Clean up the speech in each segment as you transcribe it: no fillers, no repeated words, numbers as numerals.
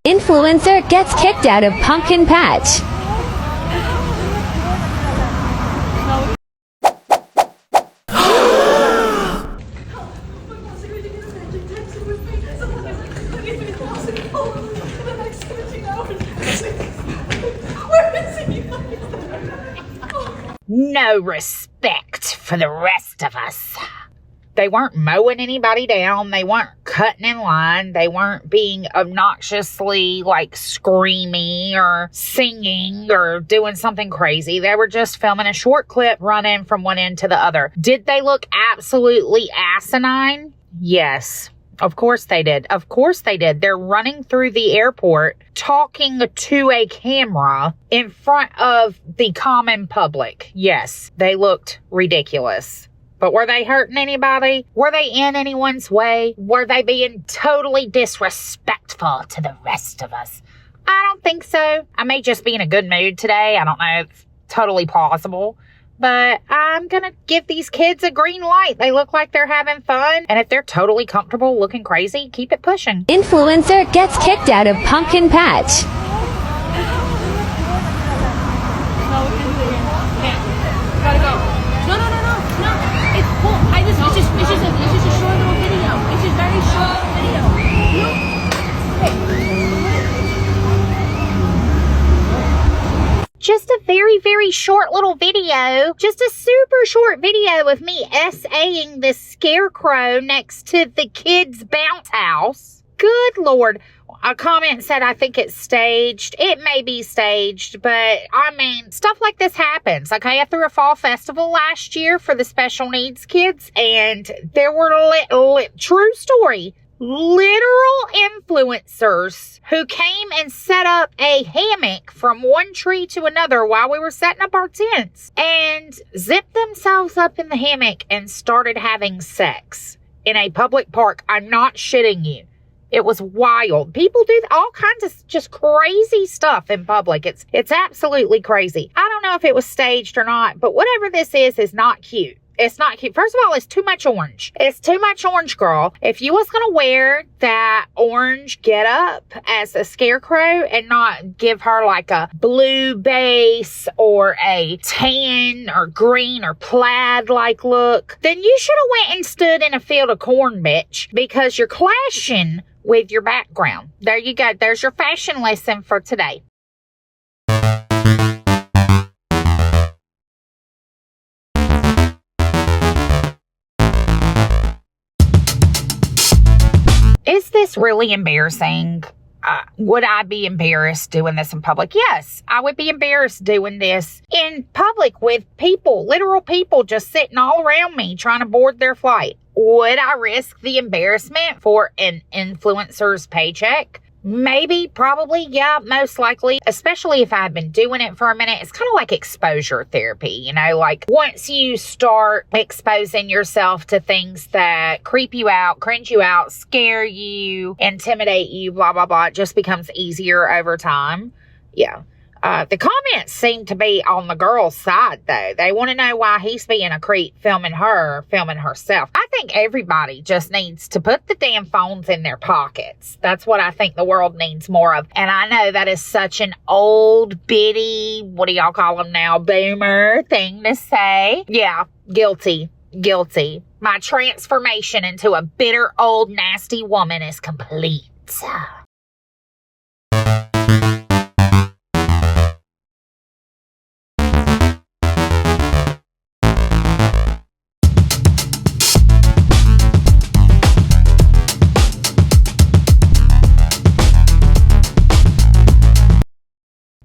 Influencer gets kicked out of pumpkin patch. No respect for the rest of us. They weren't mowing anybody down. They weren't cutting in line. They weren't being obnoxiously screaming or singing or doing something crazy. They were just filming a short clip running from one end to the other. Did they look absolutely asinine? Yes. Of course they did. Of course they did. They're running through the airport talking to a camera in front of the common public. Yes, they looked ridiculous. But were they hurting anybody? Were they in anyone's way? Were they being totally disrespectful to the rest of us? I don't think so. I may just be in a good mood today. I don't know. It's totally plausible. But I'm going to give these kids a green light. They look like they're having fun. And if they're totally comfortable looking crazy, keep it pushing. Influencer gets kicked out of pumpkin patch. Gotta go. No. It's cool. It's just a short little video. It's just very short video. Just a very, very short little video. Just a super short video of me essaying this scarecrow next to the kids' bounce house. Good Lord. A comment said, I think it's staged. It may be staged, but I mean, stuff like this happens. Okay, I threw a fall festival last year for the special needs kids, and there were true story, literal influencers who came and set up a hammock from one tree to another while we were setting up our tents and zipped themselves up in the hammock and started having sex in a public park. I'm not shitting you. It was wild. People do all kinds of just crazy stuff in public. It's absolutely crazy. I don't know if it was staged or not, but whatever this is not cute. It's not cute. First of all, it's too much orange. It's too much orange, girl. If you was going to wear that orange get up as a scarecrow and not give her like a blue base or a tan or green or plaid like look, then you should have went and stood in a field of corn, bitch, because you're clashing with your background. There you go. There's your fashion lesson for today. Is this really embarrassing? Would I be embarrassed doing this in public? Yes, I would be embarrassed doing this in public with people, literal people just sitting all around me trying to board their flight. Would I risk the embarrassment for an influencer's paycheck? Maybe, probably, yeah, most likely, especially if I've been doing it for a minute. It's kind of like exposure therapy, you know, like once you start exposing yourself to things that creep you out, cringe you out, scare you, intimidate you, blah, blah, blah, it just becomes easier over time. Yeah. The comments seem to be on the girl's side, though. They want to know why he's being a creep filming her, filming herself. I think everybody just needs to put the damn phones in their pockets. That's what I think the world needs more of. And I know that is such an old bitty, what do y'all call them now, boomer thing to say. Yeah, guilty. My transformation into a bitter, old, nasty woman is complete.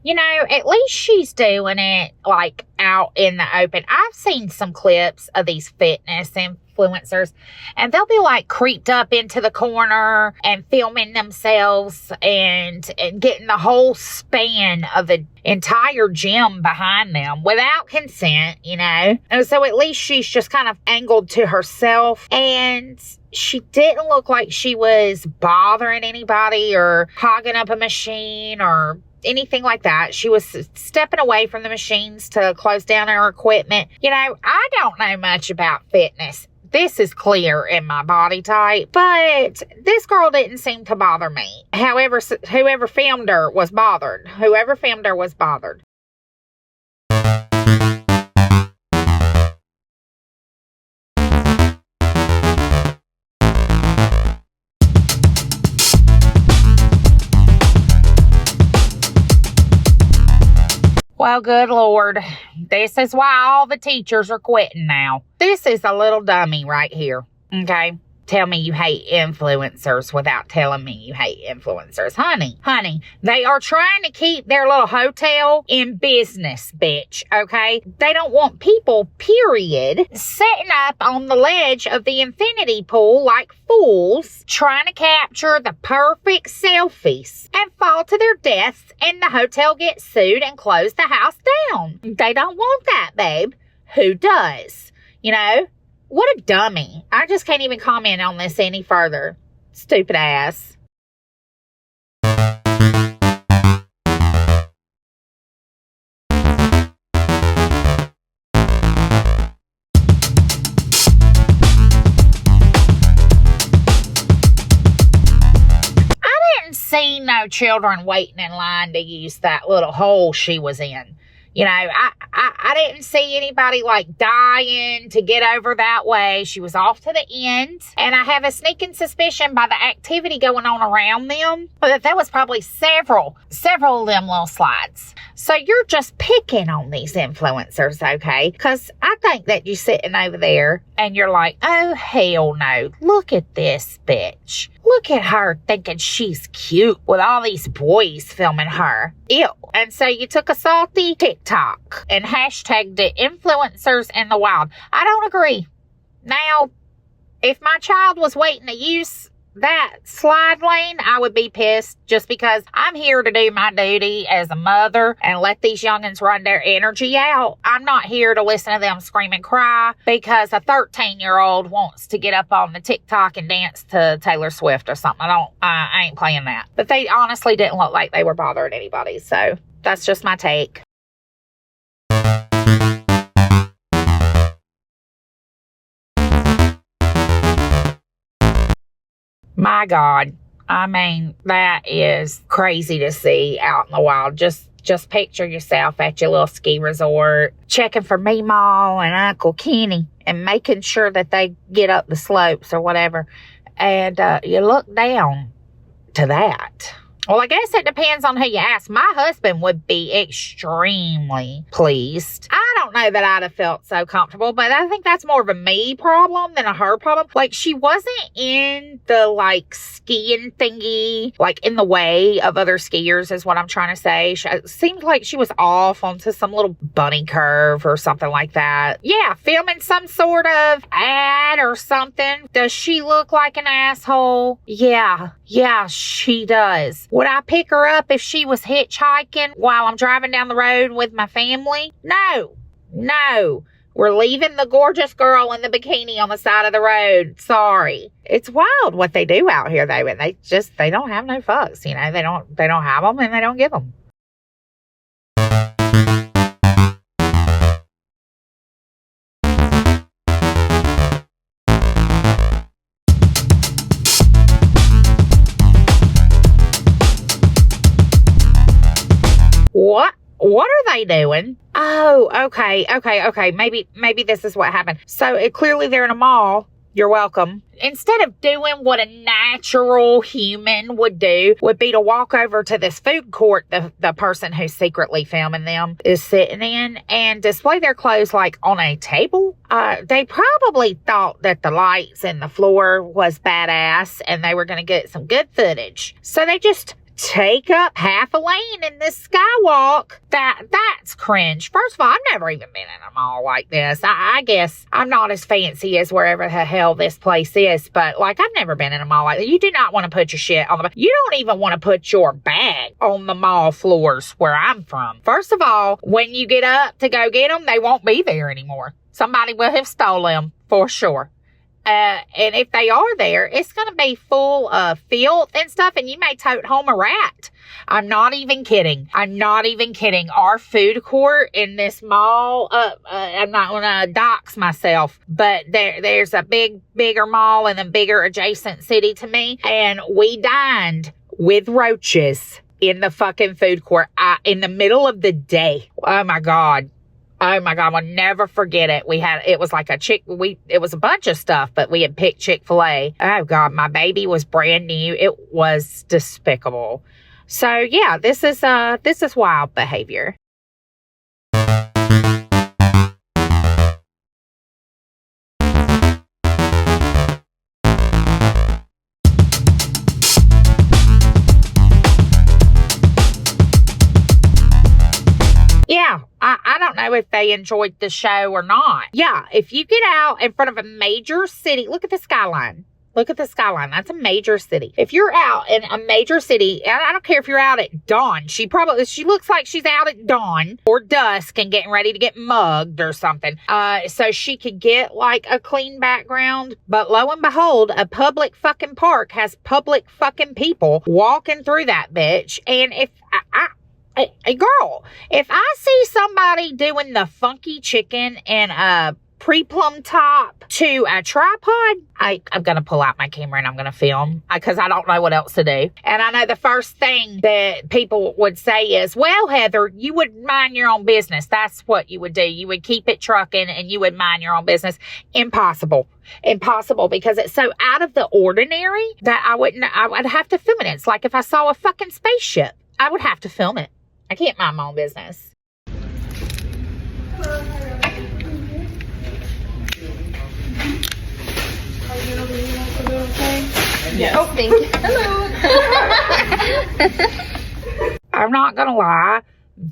You know, at least she's doing it, like, out in the open. I've seen some clips of these fitness influencers, and they'll be, like, creeped up into the corner and filming themselves and getting the whole span of the entire gym behind them without consent, you know? And so at least she's just kind of angled to herself, and she didn't look like she was bothering anybody or hogging up a machine or anything like that. She was stepping away from the machines to close down her equipment. You know, I don't know much about fitness. this is clear in my body type, but this girl didn't seem to bother me. However, whoever filmed her was bothered. Whoever filmed her was bothered. Well, good Lord, this is why all the teachers are quitting now. This is a little dummy right here, okay? Tell me you hate influencers without telling me you hate influencers. Honey, they are trying to keep their little hotel in business, bitch, okay? They don't want people, period, sitting up on the ledge of the infinity pool like fools, trying to capture the perfect selfies and fall to their deaths and the hotel gets sued and close the house down. They don't want that, babe. Who does? You know? What a dummy. I just can't even comment on this any further. Stupid ass. See no children waiting in line to use that little hole she was in. You know, I didn't see anybody like dying to get over that way. She was off to the end. And I have a sneaking suspicion by the activity going on around them that there was probably several of them little slides. So you're just picking on these influencers, okay? Because I think that you're sitting over there and you're like, oh, hell no. Look at this bitch. Look at her thinking she's cute with all these boys filming her. Ew. And so you took a salty TikTok and hashtagged it influencers in the wild. I don't agree. Now, if my child was waiting to use that slide lane, I would be pissed just because I'm here to do my duty as a mother and let these youngins run their energy out. I'm not here to listen to them scream and cry because a 13-year-old wants to get up on the TikTok and dance to Taylor Swift or something. I ain't playing that. But they honestly didn't look like they were bothering anybody. So that's just my take. My God. I mean, that is crazy to see out in the wild. Just picture yourself at your little ski resort, checking for Meemaw and Uncle Kenny and making sure that they get up the slopes or whatever. And you look down to that. Well, I guess it depends on who you ask. My husband would be extremely pleased. I don't know that I'd have felt so comfortable, but I think that's more of a me problem than a her problem. Like, she wasn't in the, like, skiing thingy, like, in the way of other skiers is what I'm trying to say. It seemed like she was off onto some little bunny curve or something like that. Yeah, filming some sort of ad or something. Does she look like an asshole? Yeah, she does. Would I pick her up if she was hitchhiking while I'm driving down the road with my family? No. We're leaving the gorgeous girl in the bikini on the side of the road. Sorry. It's wild what they do out here, though, and they don't have no fucks, you know. They don't have them and they don't give them. What are they doing? Oh, okay. Maybe this is what happened. So clearly they're in a mall. You're welcome. Instead of doing what a natural human would do, would be to walk over to this food court the person who's secretly filming them is sitting in and display their clothes like on a table. They probably thought that the lights and the floor was badass and they were going to get some good footage. So they just take up half a lane in this skywalk. That's cringe. First of all, I've never even been in a mall like this. I guess I'm not as fancy as wherever the hell this place is, but like I've never been in a mall like that. You do not want to put your shit on you don't even want to put your bag on the mall floors where I'm from. First of all, when you get up to go get them, they won't be there anymore. Somebody will have stolen them for sure. And if they are there, it's going to be full of filth and stuff, and you may tote home a rat. I'm not even kidding. Our food court in this mall, I'm not going to dox myself, but there's a bigger mall in a bigger adjacent city to me, and we dined with roaches in the fucking food court in the middle of the day. Oh my God, I'll never forget it. It was like it was a bunch of stuff, but we had picked Chick-fil-A. Oh God, my baby was brand new. It was despicable. So yeah, this is wild behavior. Yeah, I don't know if they enjoyed the show or not. Yeah, if you get out in front of a major city, look at the skyline. That's a major city. If you're out in a major city, and I don't care if you're out at dawn, she looks like she's out at dawn or dusk and getting ready to get mugged or something. So she could get like a clean background. But lo and behold, a public fucking park has public fucking people walking through that bitch. And if Hey, girl, if I see somebody doing the funky chicken and a pre-plum top to a tripod, I'm going to pull out my camera and I'm going to film because I don't know what else to do. And I know the first thing that people would say is, well, Heather, you would mind your own business. That's what you would do. You would keep it trucking and you would mind your own business. Impossible, because it's so out of the ordinary that I would have to film it. It's like if I saw a fucking spaceship, I would have to film it. I can't mind my own business. Yeah. Oh, thank you. Hello. I'm not gonna lie.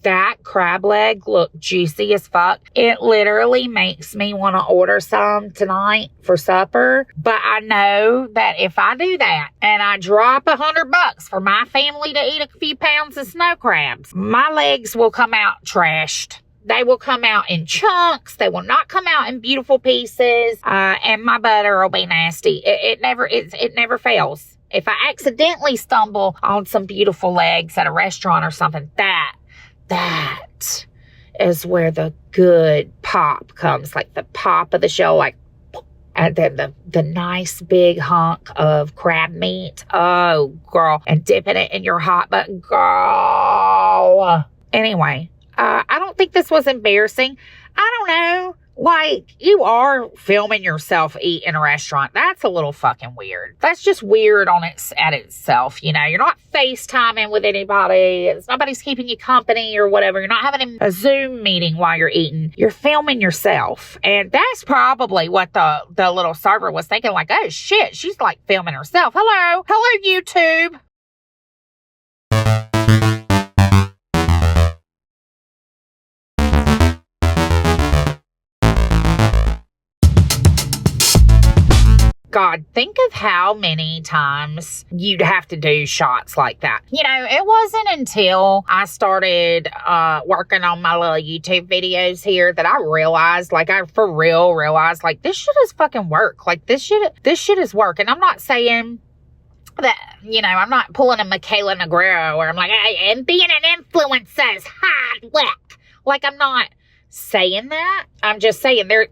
That crab leg looked juicy as fuck. It literally makes me want to order some tonight for supper. But I know that if I do that and I drop $100 for my family to eat a few pounds of snow crabs, my legs will come out trashed. They will come out in chunks. They will not come out in beautiful pieces. And my butter will be nasty. It never fails. If I accidentally stumble on some beautiful legs at a restaurant or something, that is where the good pop comes, like the pop of the show, like, and then the nice big hunk of crab meat. Oh, girl. And dipping it in your hot button, girl. Anyway, I don't think this was embarrassing. I don't know. Like, you are filming yourself eat in a restaurant. That's a little fucking weird. That's just weird at itself. You know, you're not FaceTiming with anybody. Nobody's keeping you company or whatever. You're not having a Zoom meeting while you're eating. You're filming yourself. And that's probably what the little server was thinking, like, oh shit, she's like filming herself. Hello, YouTube. God, think of how many times you'd have to do shots like that. You know, it wasn't until I started working on my little YouTube videos here that I realized, like, I for real realized, like, this shit is fucking work. Like, this shit is work. And I'm not saying that, you know, I'm not pulling a Michaela Negrero where I'm like, hey, and being an influencer is hard work. Like, I'm not saying that. I'm just saying there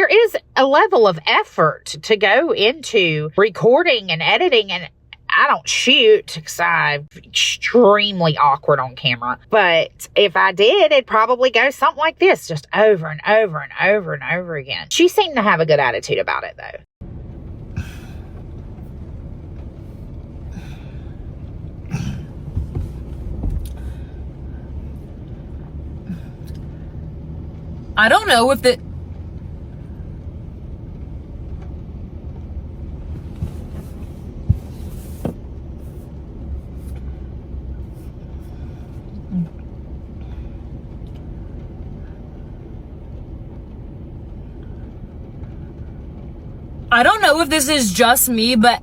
is a level of effort to go into recording and editing, and I don't shoot because I'm extremely awkward on camera. But if I did, it'd probably go something like this, just over and over and over and over again. She seemed to have a good attitude about it, though. I don't know if this is just me, but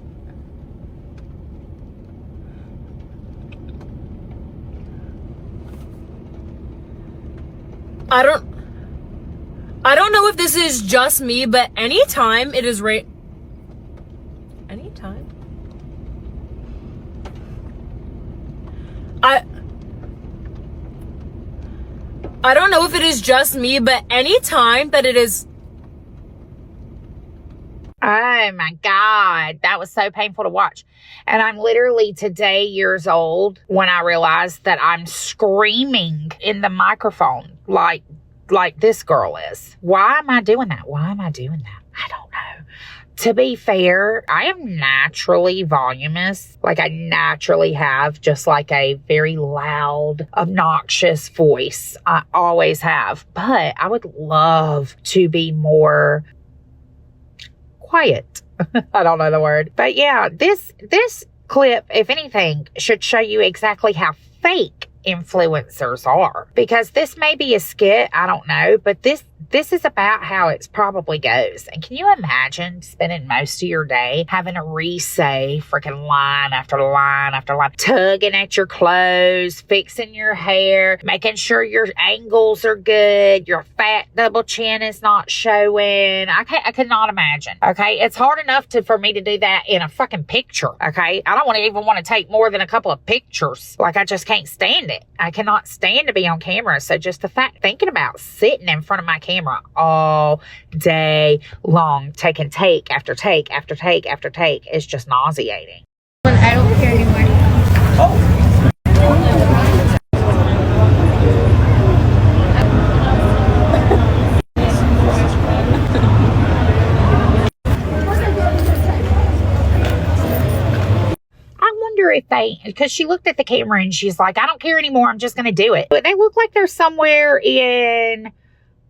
I don't know if this is just me, but anytime it is anytime? I don't know if it is just me, but anytime that it is... Oh my God, that was so painful to watch. And I'm literally today years old when I realized that I'm screaming in the microphone like this girl is. Why am I doing that? Why am I doing that? I don't know. To be fair, I am naturally voluminous. Like I naturally have just like a very loud, obnoxious voice. I always have. But I would love to be more quiet. I don't know the word. But yeah, this clip, if anything, should show you exactly how fake influencers are. Because this may be a skit, I don't know, but this is about how it probably goes. And can you imagine spending most of your day having to re-say freaking line after line after line, tugging at your clothes, fixing your hair, making sure your angles are good, your fat double chin is not showing. I cannot imagine. Okay, it's hard enough for me to do that in a fucking picture. Okay, I don't even want to take more than a couple of pictures. Like I just can't stand it. I cannot stand to be on camera. So just the fact, thinking about sitting in front of my camera all day long, taking take after take after take after take is just nauseating. I don't care anymore. If because she looked at the camera and she's like, I don't care anymore, I'm just going to do it. But they look like they're somewhere in,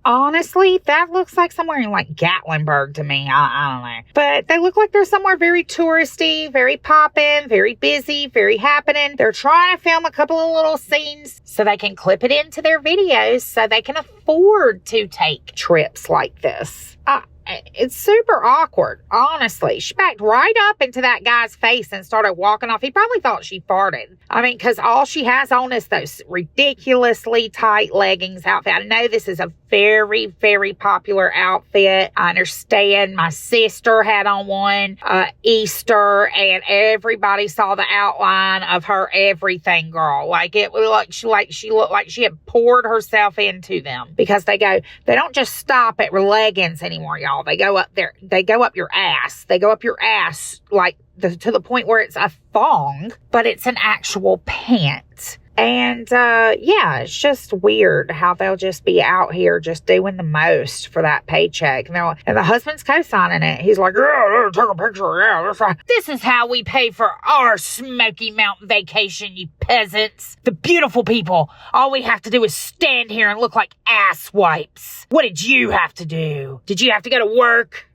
honestly, that looks like somewhere in like Gatlinburg to me. I don't know. But they look like they're somewhere very touristy, very poppin', very busy, very happening. They're trying to film a couple of little scenes so they can clip it into their videos so they can afford to take trips like this. It's super awkward, honestly. She backed right up into that guy's face and started walking off. He probably thought she farted. I mean, because all she has on is those ridiculously tight leggings outfit. I know this is a very, very popular outfit. I understand my sister had on one Easter, and everybody saw the outline of her everything, girl. Like it looked like she looked like she had poured herself into them, because they don't just stop at leggings anymore, y'all. They go up there. They go up your ass. They go up your ass like to the point where it's a thong, but it's an actual pant. And, yeah, it's just weird how they'll just be out here just doing the most for that paycheck. And the husband's co-signing it. He's like, yeah, take a picture. Yeah, that's right. This is how we pay for our Smoky Mountain vacation, you peasants. The beautiful people. All we have to do is stand here and look like ass wipes. What did you have to do? Did you have to go to work?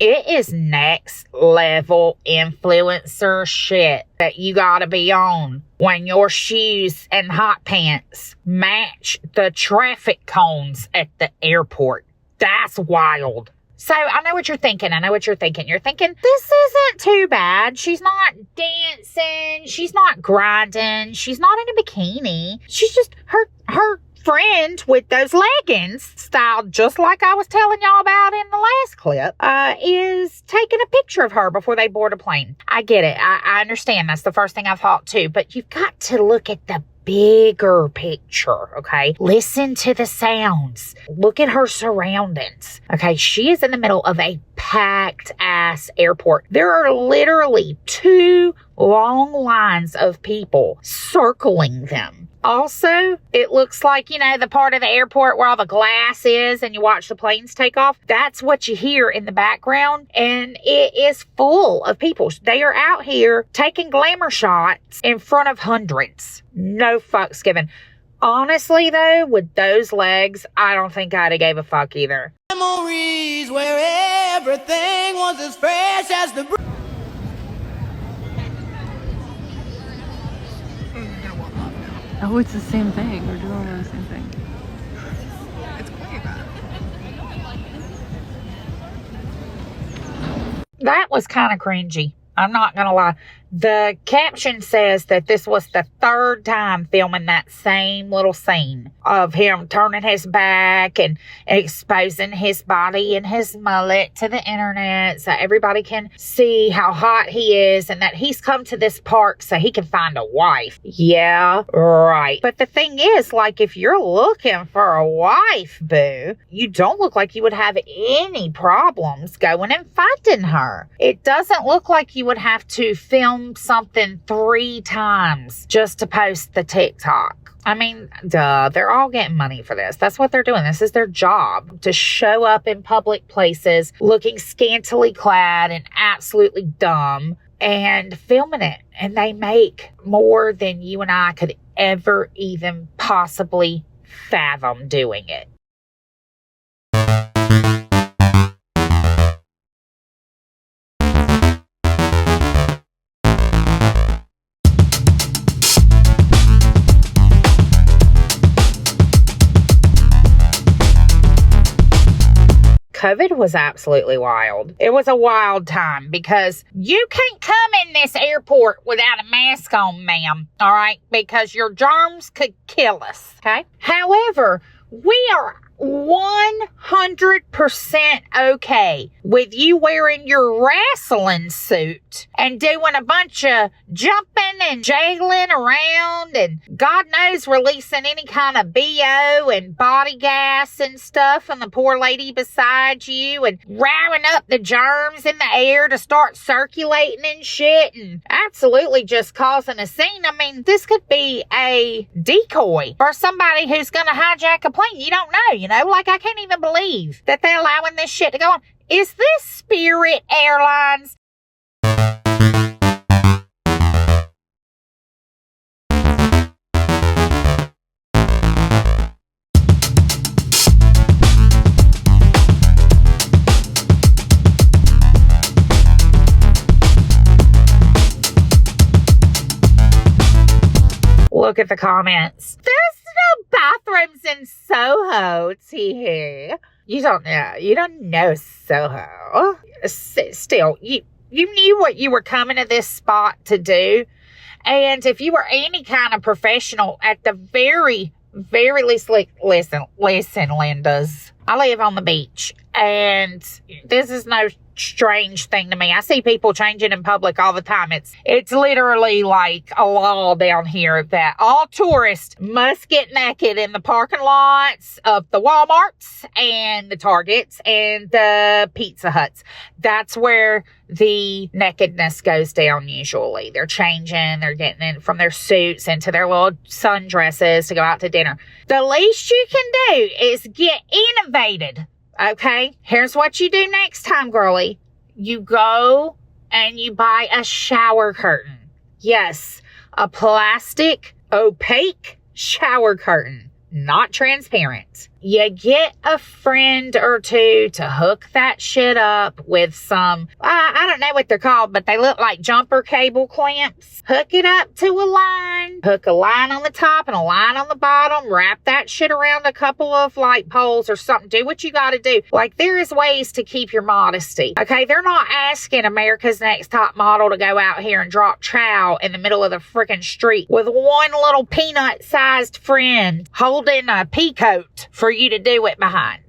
It is next level influencer shit that you gotta be on when your shoes and hot pants match the traffic cones at the airport. That's wild. So I know what you're thinking. You're thinking, this isn't too bad. She's not dancing. She's not grinding. She's not in a bikini. She's just her friend with those leggings, styled just like I was telling y'all about in the last clip, is taking a picture of her before they board a plane. I get it. I understand. That's the first thing I thought too. But you've got to look at the bigger picture, okay? Listen to the sounds. Look at her surroundings, okay? She is in the middle of a packed ass airport. There are literally 2 long lines of people circling them. Also, it looks like, the part of the airport where all the glass is and you watch the planes take off. That's what you hear in the background. And it is full of people. They are out here taking glamour shots in front of hundreds. No fucks given. Honestly, though, with those legs, I don't think I'd have gave a fuck either. Memories where everything was as fresh as the... Oh, it's the same thing. We're doing the same thing. It's quite bad. That was kind of cringy. I'm not going to lie. The caption says that this was the third time filming that same little scene of him turning his back and exposing his body and his mullet to the internet so everybody can see how hot he is and that he's come to this park so he can find a wife. Yeah, right. But the thing is, like, if you're looking for a wife, boo, you don't look like you would have any problems going and finding her. It doesn't look like you would have to film something 3 times just to post the TikTok. I mean, duh, they're all getting money for this. That's what they're doing. This is their job, to show up in public places looking scantily clad and absolutely dumb and filming it. And they make more than you and I could ever even possibly fathom doing it. COVID was absolutely wild. It was a wild time because you can't come in this airport without a mask on, ma'am. All right? Because your germs could kill us. Okay? However, we are 100% okay with you wearing your wrestling suit and doing a bunch of jumping and jiggling around and God knows releasing any kind of BO and body gas and stuff on the poor lady beside you and rounding up the germs in the air to start circulating and shit and absolutely just causing a scene. I mean, this could be a decoy for somebody who's going to hijack a plane. You don't know, like I can't even believe that they're allowing this shit to go on. Is this Spirit Airlines? Look at the comments. There's no bathrooms in Soho, T. You don't know Soho. Still, you knew what you were coming to this spot to do. And if you were any kind of professional, at the very least, like, listen, Lindas. I live on the beach, and this is no strange thing to me. I see people changing in public all the time. It's literally like a law down here that all tourists must get naked in the parking lots of the Walmarts and the Targets and the Pizza Huts. That's where the nakedness goes down usually. They're changing, they're getting in from their suits into their little sundresses to go out to dinner. The least you can do is get innovated. Okay, here's what you do next time, girlie. You go and you buy a shower curtain. Yes, a plastic, opaque shower curtain, not transparent. You get a friend or two to hook that shit up with some, I don't know what they're called, but they look like jumper cable clamps. Hook it up to a line. Hook a line on the top and a line on the bottom. Wrap that shit around a couple of light poles or something. Do what you gotta do. Like, there is ways to keep your modesty. Okay, they're not asking America's Next Top Model to go out here and drop trow in the middle of the freaking street with one little peanut-sized friend holding a pea coat for you to do it behind.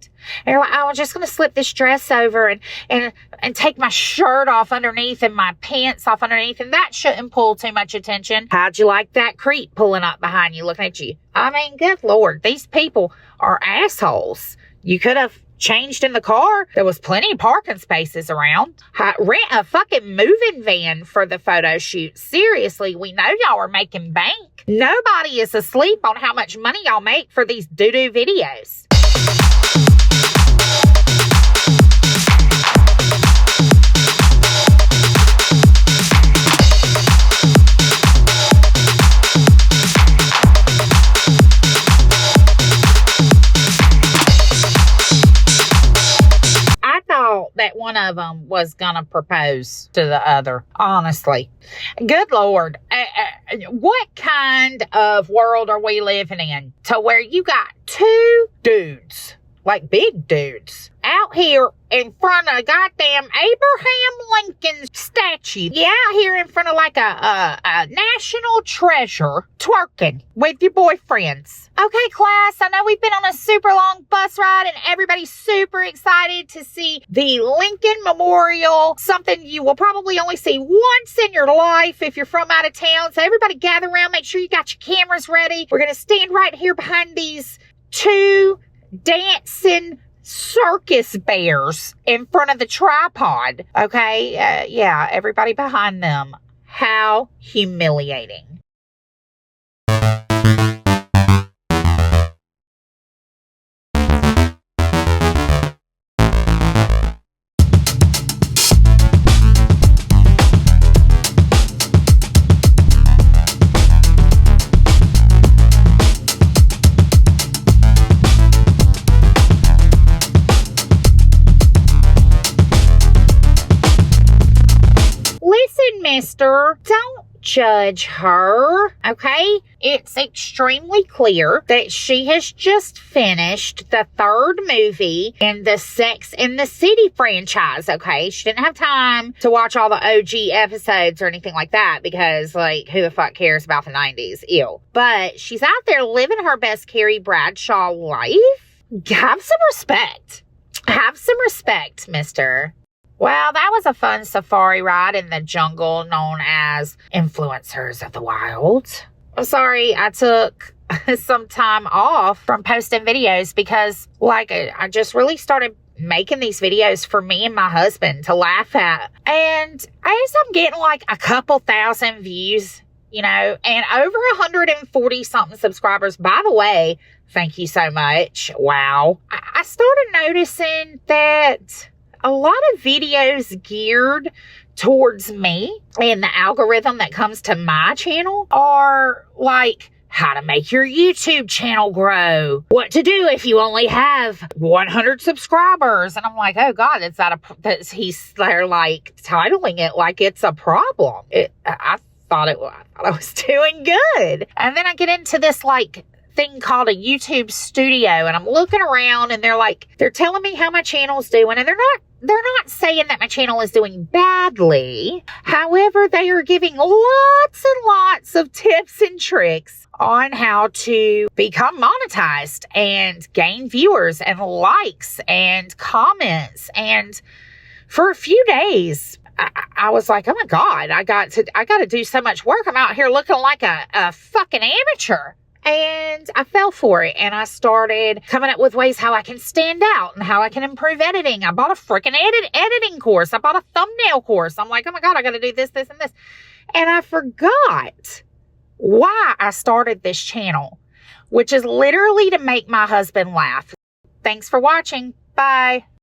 And you're like, oh, I'm just going to slip this dress over and take my shirt off underneath and my pants off underneath, and that shouldn't pull too much attention. How'd you like that creep pulling up behind you looking at you? I mean, good Lord, these people are assholes. You could have changed in the car. There was plenty of parking spaces around. Rent a fucking moving van for the photo shoot. Seriously, we know y'all are making bank. Nobody is asleep on how much money y'all make for these doo-doo videos. That one of them was gonna propose to the other, honestly. Good Lord. What kind of world are we living in to where you got two dudes like big dudes, out here in front of goddamn Abraham Lincoln's statue. Yeah, out here in front of like a national treasure, twerking with your boyfriends. Okay, class, I know we've been on a super long bus ride and everybody's super excited to see the Lincoln Memorial, something you will probably only see once in your life if you're from out of town. So everybody gather around, make sure you got your cameras ready. We're going to stand right here behind these two dancing circus bears in front of the tripod. Okay, yeah, everybody behind them. How humiliating. Mister, don't judge her, okay? It's extremely clear that she has just finished the third movie in the Sex and the City franchise, okay? She didn't have time to watch all the OG episodes or anything like that because, like, who the fuck cares about the 90s? Ew. But she's out there living her best Carrie Bradshaw life. Have some respect. Have some respect, mister. Well, that was a fun safari ride in the jungle known as Influencers of the Wild. I'm sorry I took some time off from posting videos because, like, I just really started making these videos for me and my husband to laugh at. And I guess I'm getting like a couple thousand views, you know, and over 140 something subscribers. By the way, thank you so much. Wow. I started noticing that a lot of videos geared towards me and the algorithm that comes to my channel are like how to make your YouTube channel grow, what to do if you only have 100 subscribers. And I'm like, oh God, they're like titling it like it's a problem. I thought I was doing good. And then I get into this like thing called a YouTube studio and I'm looking around and they're telling me how my channel's doing, and they're not saying that my channel is doing badly. However, they are giving lots and lots of tips and tricks on how to become monetized and gain viewers and likes and comments. And for a few days, I was like, oh my God, I got to do so much work. I'm out here looking like a fucking amateur. And I fell for it, and I started coming up with ways how I can stand out and how I can improve editing. I bought a freaking editing course. I bought a thumbnail course. I'm like, oh my God, I got to do this, this, and this. And I forgot why I started this channel, which is literally to make my husband laugh. Thanks for watching. Bye.